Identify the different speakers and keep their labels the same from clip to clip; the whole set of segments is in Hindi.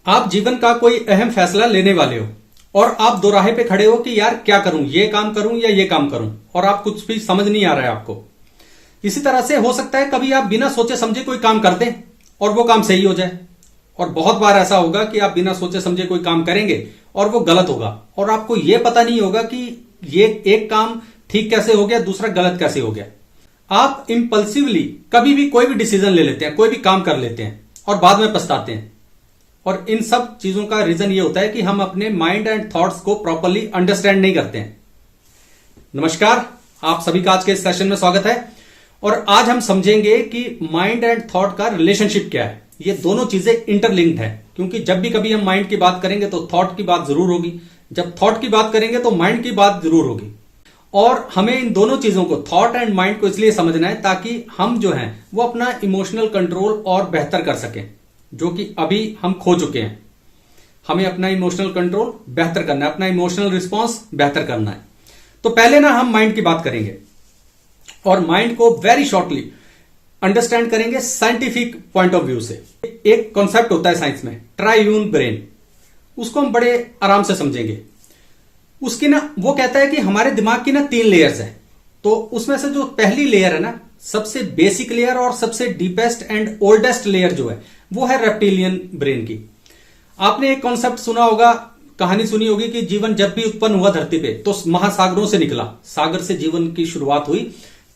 Speaker 1: आप जीवन का कोई अहम फैसला लेने वाले हो और आप दोराहे पे खड़े हो कि यार क्या करूं, ये काम करूं या ये काम करूं, और आप कुछ भी समझ नहीं आ रहा है आपको। इसी तरह से हो सकता है कभी आप बिना सोचे समझे कोई काम कर दें और वो काम सही हो जाए, और बहुत बार ऐसा होगा कि आप बिना सोचे समझे कोई काम करेंगे और वो गलत होगा और आपको ये पता नहीं होगा कि ये एक काम ठीक कैसे हो गया, दूसरा गलत कैसे हो गया। आप इंपल्सिवली कभी भी कोई भी डिसीजन ले लेते हैं, कोई भी काम कर लेते हैं और बाद में पछताते हैं। और इन सब चीजों का रीजन ये होता है कि हम अपने माइंड एंड थॉट्स को प्रॉपरली अंडरस्टैंड नहीं करते हैं। नमस्कार, आप सभी का आज के इस सेशन में स्वागत है। और आज हम समझेंगे कि माइंड एंड थॉट का रिलेशनशिप क्या है। ये दोनों चीजें इंटरलिंक्ड है, क्योंकि जब भी कभी हम माइंड की बात करेंगे तो थॉट की बात जरूर होगी, जब थॉट की बात करेंगे तो माइंड की बात जरूर होगी। और हमें इन दोनों चीजों को, थॉट एंड माइंड को, इसलिए समझना है ताकि हम जो हैं वो अपना इमोशनल कंट्रोल और बेहतर कर सकें, जो कि अभी हम खो चुके हैं। हमें अपना इमोशनल कंट्रोल बेहतर करना है, अपना इमोशनल रिस्पॉन्स बेहतर करना है। तो पहले ना हम माइंड की बात करेंगे और माइंड को वेरी शॉर्टली अंडरस्टैंड करेंगे साइंटिफिक पॉइंट ऑफ व्यू से। एक कॉन्सेप्ट होता है साइंस में, ट्रायून ब्रेन, उसको हम बड़े आराम से समझेंगे। उसकी ना, वो कहता है कि हमारे दिमाग की ना 3 लेयर्स हैं। तो उसमें से जो पहली लेयर है ना, सबसे बेसिक लेयर और सबसे डीपेस्ट एंड ओल्डेस्ट लेयर जो है वो है रेप्टिलियन ब्रेन की। आपने एक कॉन्सेप्ट सुना होगा, कहानी सुनी होगी कि जीवन जब भी उत्पन्न हुआ धरती पे तो महासागरों से निकला, सागर से जीवन की शुरुआत हुई।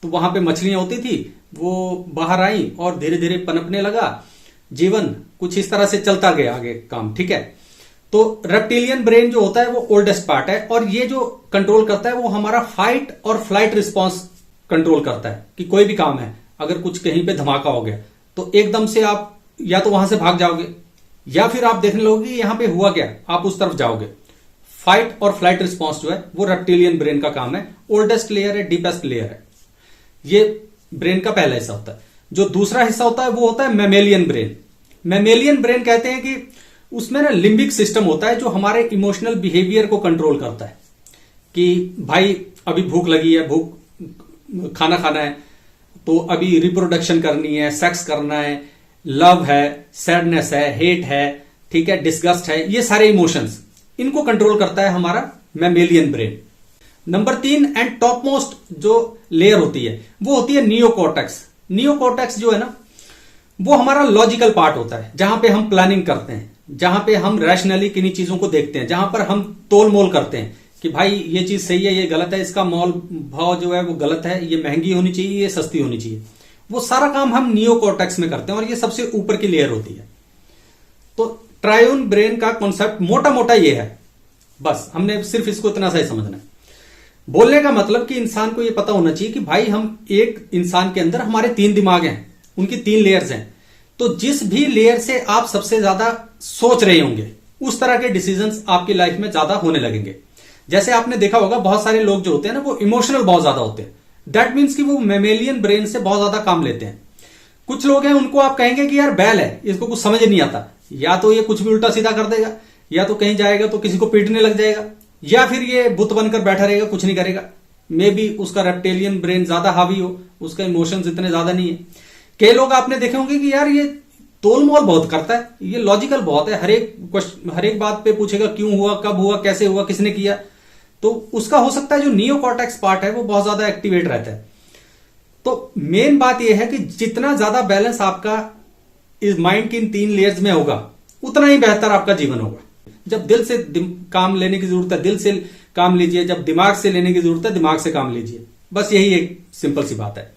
Speaker 1: तो वहां पे मछलियां होती थी, वो बाहर आई और धीरे धीरे पनपने लगा जीवन, कुछ इस तरह से चलता गया आगे काम, ठीक है। तो रेप्टिलियन ब्रेन जो होता है वो ओल्डेस्ट पार्ट है, और ये जो कंट्रोल करता है वो हमारा फाइट और फ्लाइट रिस्पॉन्स कंट्रोल करता है। कि कोई भी काम है, अगर कुछ कहीं पे धमाका हो गया तो एकदम से आप या तो वहां से भाग जाओगे या फिर आप देखने लगोगे कि यहां पे हुआ क्या, आप उस तरफ जाओगे। फाइट और फ्लाइट रिस्पॉन्स जो है वो रेप्टिलियन ब्रेन का काम है। ओल्डेस्ट लेयर है, डीपेस्ट लेयर है। ये ब्रेन का पहला हिस्सा होता है। जो दूसरा हिस्सा होता है वो होता है मैमेलियन ब्रेन। मैमेलियन ब्रेन कहते हैं कि उसमें ना लिम्बिक सिस्टम होता है जो हमारे इमोशनल बिहेवियर को कंट्रोल करता है। कि भाई अभी भूख लगी है, भूख खाना खाना है, तो अभी रिप्रोडक्शन करनी है, सेक्स करना है, लव है, सैडनेस है, हेट है, ठीक है, डिस्गस्ट है, ये सारे इमोशंस, इनको कंट्रोल करता है हमारा mammalian brain. Number 3 and top most जो लेयर होती है वो होती है नियोकॉर्टेक्स। नियोकॉर्टेक्स जो है ना, वो हमारा लॉजिकल पार्ट होता है, जहां पे हम प्लानिंग करते हैं, जहां पे हम रैशनली किन्हीं चीजों को देखते हैं, जहां पर हम तोल मोल करते हैं कि भाई ये चीज सही है, ये गलत है, इसका मोल भाव जो है वो गलत है, ये महंगी होनी चाहिए, ये सस्ती होनी चाहिए। वो सारा काम हम नियोकॉर्टेक्स में करते हैं और ये सबसे ऊपर की लेयर होती है। तो ट्रायून ब्रेन का कॉन्सेप्ट मोटा मोटा ये है, बस हमने सिर्फ इसको इतना सा ही समझना है। बोलने का मतलब कि इंसान को यह पता होना चाहिए कि भाई हम एक इंसान के अंदर हमारे 3 दिमाग हैं, उनकी 3 लेयर्स हैं। तो जिस भी लेयर से आप सबसे ज्यादा सोच रहे होंगे उस तरह के डिसीजंस आपकी लाइफ में ज्यादा होने लगेंगे। जैसे आपने देखा होगा बहुत सारे लोग जो होते हैं ना वो इमोशनल बहुत ज्यादा होते हैं। दैट मीन्स कि वो मैमेलियन ब्रेन से बहुत ज्यादा काम लेते हैं। कुछ लोग हैं उनको आप कहेंगे कि यार बैल है, इसको कुछ समझ नहीं आता, या तो ये कुछ भी उल्टा सीधा कर देगा, या तो कहीं जाएगा तो किसी को पीटने लग जाएगा, या फिर ये बुत बनकर बैठा रहेगा, कुछ नहीं करेगा। मे बी उसका रेप्टिलियन ब्रेन ज्यादा हावी हो, उसका इमोशंस इतने ज्यादा नहीं है। कई लोग आपने देखे होंगे कि यार ये तोलमोल बहुत करता है, ये लॉजिकल बहुत है, हर एक बात पे पूछेगा क्यों हुआ, कब हुआ, कैसे हुआ, किसने किया। तो उसका हो सकता है जो नियोकॉर्टेक्स पार्ट है वो बहुत ज्यादा एक्टिवेट रहता है। तो मेन बात यह है कि जितना ज्यादा बैलेंस आपका इस माइंड की इन 3 लेयर्स में होगा उतना ही बेहतर आपका जीवन होगा। जब दिल से काम लेने की जरूरत है दिल से काम लीजिए, जब दिमाग से लेने की जरूरत है दिमाग से काम लीजिए। बस यही एक सिंपल सी बात है।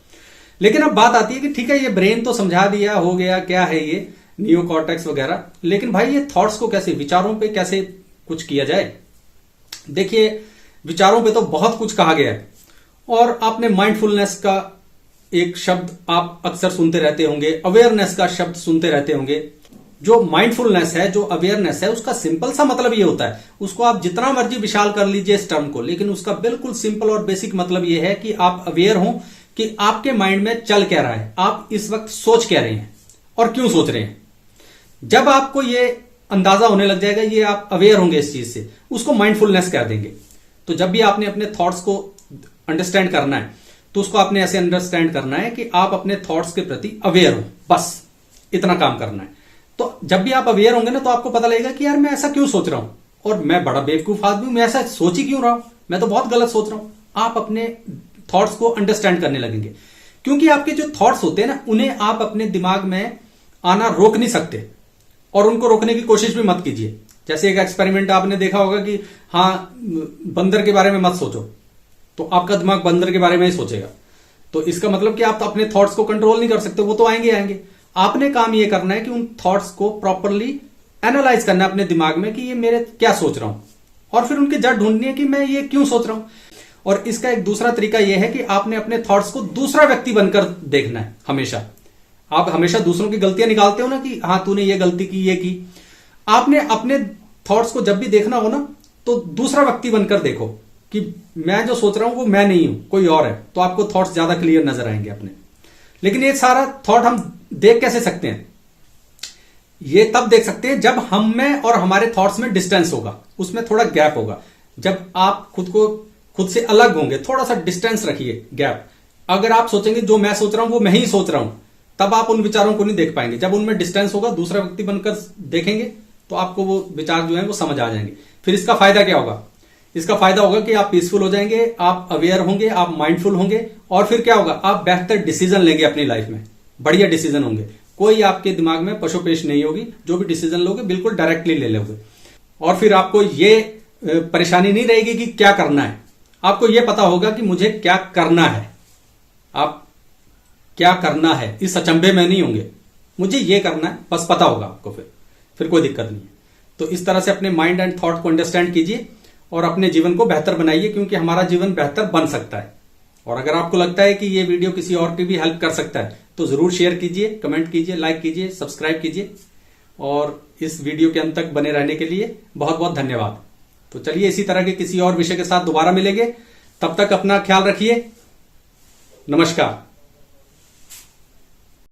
Speaker 1: लेकिन अब बात आती है कि ठीक है, ये ब्रेन तो समझा दिया, हो गया, क्या है ये नियोकॉर्टेक्स वगैरह, लेकिन भाई ये थॉट्स को कैसे, विचारों पे कैसे कुछ किया जाए। देखिए, विचारों पे तो बहुत कुछ कहा गया है, और आपने माइंडफुलनेस का एक शब्द आप अक्सर सुनते रहते होंगे, अवेयरनेस का शब्द सुनते रहते होंगे। जो माइंडफुलनेस है, जो अवेयरनेस है, उसका सिंपल सा मतलब ये होता है, उसको आप जितना मर्जी विशाल कर लीजिए इस टर्म को, लेकिन उसका बिल्कुल सिंपल और बेसिक मतलब ये है कि आप अवेयर हो कि आपके माइंड में चल क्या रहा है, आप इस वक्त सोच क्या रहे हैं और क्यों सोच रहे हैं। जब आपको ये अंदाजा होने लग जाएगा, ये आप अवेयर होंगे इस चीज से, उसको माइंडफुलनेस कह देंगे। तो जब भी आपने अपने थॉट्स को अंडरस्टैंड करना है तो उसको आपने ऐसे अंडरस्टैंड करना है कि आप अपने थॉट्स के प्रति अवेयर हो, बस इतना काम करना है। तो तो जब भी आप अवेयर होंगे ना, तो आपको पता लगेगा कि यार मैं ऐसा क्यों सोच रहा हूं, और मैं बड़ा बेवकूफ आदमी हूं, मैं ऐसा सोच ही क्यों रहा हूं, मैं तो बहुत गलत सोच रहा हूं। आप अपने थॉट्स को अंडरस्टैंड करने लगेंगे, क्योंकि आपके जो थॉट्स होते हैं ना, उन्हें आप अपने दिमाग में आना रोक नहीं सकते, और उनको रोकने की कोशिश भी मत कीजिए। जैसे एक एक्सपेरिमेंट आपने देखा होगा कि हाँ, बंदर के बारे में मत सोचो, तो आपका दिमाग बंदर के बारे में ही सोचेगा। तो इसका मतलब कि आप तो अपने थॉट्स को कंट्रोल नहीं कर सकते, वो तो आएंगे आएंगे। आपने काम ये करना है कि उन थॉट्स को प्रॉपरली एनालाइज करना है अपने दिमाग में कि ये मेरे क्या सोच रहा हूं, और फिर उनकी जड़ ढूंढनी है कि मैं ये क्यों सोच रहा हूं। और इसका एक दूसरा तरीका यह है कि आपने अपने थॉट्स को दूसरा व्यक्ति बनकर देखना है हमेशा। आप हमेशा दूसरों की गलतियां निकालते हो ना कि हाँ तूने ये गलती की, ये की। आपने अपने थॉट्स को जब भी देखना हो ना, तो दूसरा व्यक्ति बनकर देखो कि मैं जो सोच रहा हूं वो मैं नहीं हूं, कोई और है। तो आपको थॉट्स ज्यादा क्लियर नजर आएंगे अपने। लेकिन ये सारा थॉट हम देख कैसे सकते हैं? ये तब देख सकते हैं जब हम में और हमारे थॉट्स में डिस्टेंस होगा, उसमें थोड़ा गैप होगा। जब आप खुद से अलग होंगे, थोड़ा सा डिस्टेंस रखिए, गैप। अगर आप सोचेंगे जो मैं सोच रहा हूं वो मैं ही सोच रहा हूं, तब आप उन विचारों को नहीं देख पाएंगे। जब उनमें डिस्टेंस होगा, दूसरा व्यक्ति बनकर देखेंगे, तो आपको वो विचार जो है वो समझ आ जाएंगे। फिर इसका फायदा क्या होगा? इसका फायदा होगा कि आप पीसफुल हो जाएंगे, आप अवेयर होंगे, आप माइंडफुल होंगे, और फिर क्या होगा? आप बेहतर डिसीजन लेंगे अपनी लाइफ में, बढ़िया डिसीजन होंगे। कोई आपके दिमाग में पशोपेश नहीं होगी, जो भी डिसीजन लोगे बिल्कुल डायरेक्टली ले लोगे। और फिर आपको ये परेशानी नहीं रहेगी कि क्या करना है, आपको यह पता होगा कि मुझे क्या करना है। आप क्या करना है इस अचंभे में नहीं होंगे, मुझे ये करना है बस पता होगा आपको, फिर कोई दिक्कत नहीं है। तो इस तरह से अपने माइंड एंड थॉट को अंडरस्टैंड कीजिए और अपने जीवन को बेहतर बनाइए, क्योंकि हमारा जीवन बेहतर बन सकता है। और अगर आपको लगता है कि ये वीडियो किसी और की भी हेल्प कर सकता है, तो जरूर शेयर कीजिए, कमेंट कीजिए, लाइक कीजिए, सब्सक्राइब कीजिए। और इस वीडियो के अंत तक बने रहने के लिए बहुत बहुत धन्यवाद। तो चलिए इसी तरह के किसी और विषय के साथ दोबारा मिलेंगे। तब तक अपना ख्याल रखिए। नमस्कार।